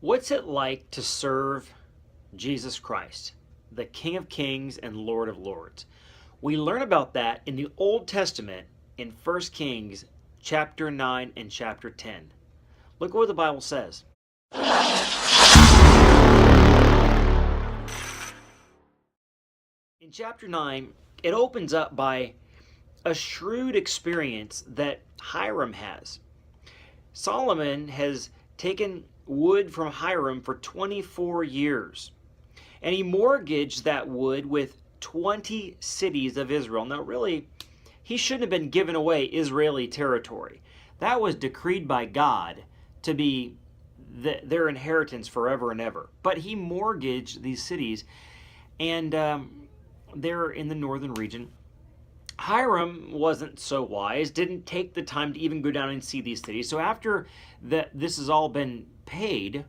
What's it like to serve Jesus Christ, the King of Kings and Lord of Lords? We learn about that in the Old Testament in 1 Kings chapter 9 and chapter 10. Look what the Bible says. In chapter 9, it opens up by a shrewd experience that Hiram has. Solomon has taken wood from Hiram for 24 years, and he mortgaged that wood with 20 cities of Israel. Now, really, he shouldn't have been given away Israeli territory. That was decreed by God to be their inheritance forever and ever. But he mortgaged these cities, and they're in the northern region. Hiram wasn't so wise, didn't take the time to even go down and see these cities. So after this has all been paid,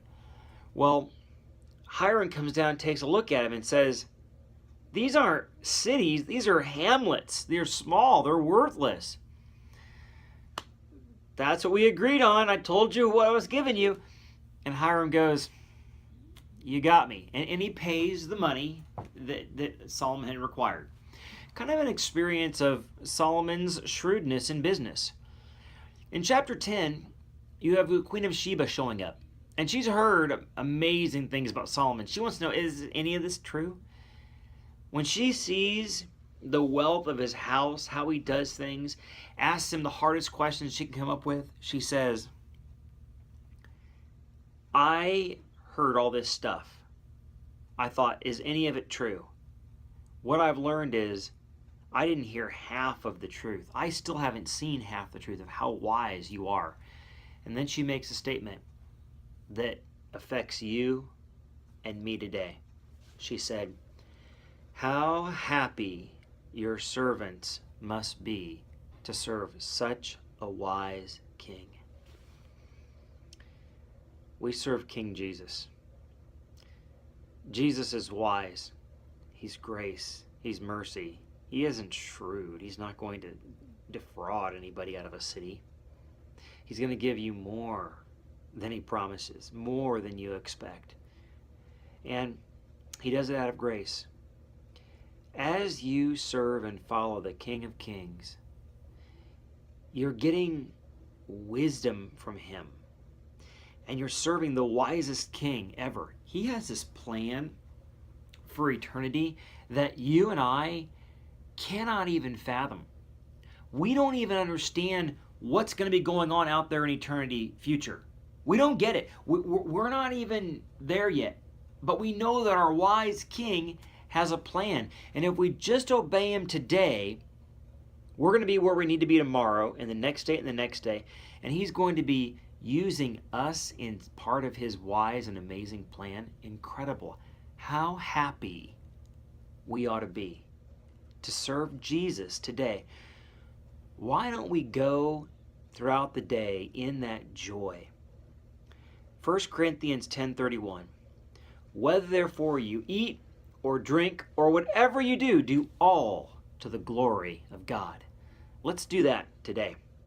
well, Hiram comes down, takes a look at him and says, these aren't cities, these are hamlets. They're small, they're worthless. That's what we agreed on. I told you what I was giving you. And Hiram goes, you got me. And he pays the money that Solomon had required. Kind of an experience of Solomon's shrewdness in business. In chapter 10, you have the Queen of Sheba showing up. And she's heard amazing things about Solomon. She wants to know, is any of this true? When she sees the wealth of his house, how he does things, asks him the hardest questions she can come up with, she says, I heard all this stuff. I thought, is any of it true? What I've learned is, I didn't hear half of the truth. I still haven't seen half the truth of how wise you are. And then she makes a statement that affects you and me today. She said, how happy your servants must be to serve such a wise king. We serve King Jesus. Jesus is wise. He's grace. He's mercy. He isn't shrewd. He's not going to defraud anybody out of a city. He's going to give you more than he promises, more than you expect. And he does it out of grace. As you serve and follow the King of Kings, you're getting wisdom from him. And you're serving the wisest king ever. He has this plan for eternity that you and I cannot even fathom. We don't even understand what's going to be going on out there in eternity future. We don't get it. We're not even there yet. But we know that our wise king has a plan. And if we just obey him today, we're going to be where we need to be tomorrow and the next day and the next day. And he's going to be using us in part of his wise and amazing plan. Incredible. How happy we ought to be to serve Jesus today. Why don't we go throughout the day in that joy? 1 Corinthians 10:31. Whether therefore you eat or drink or whatever you do, do all to the glory of God. Let's do that today.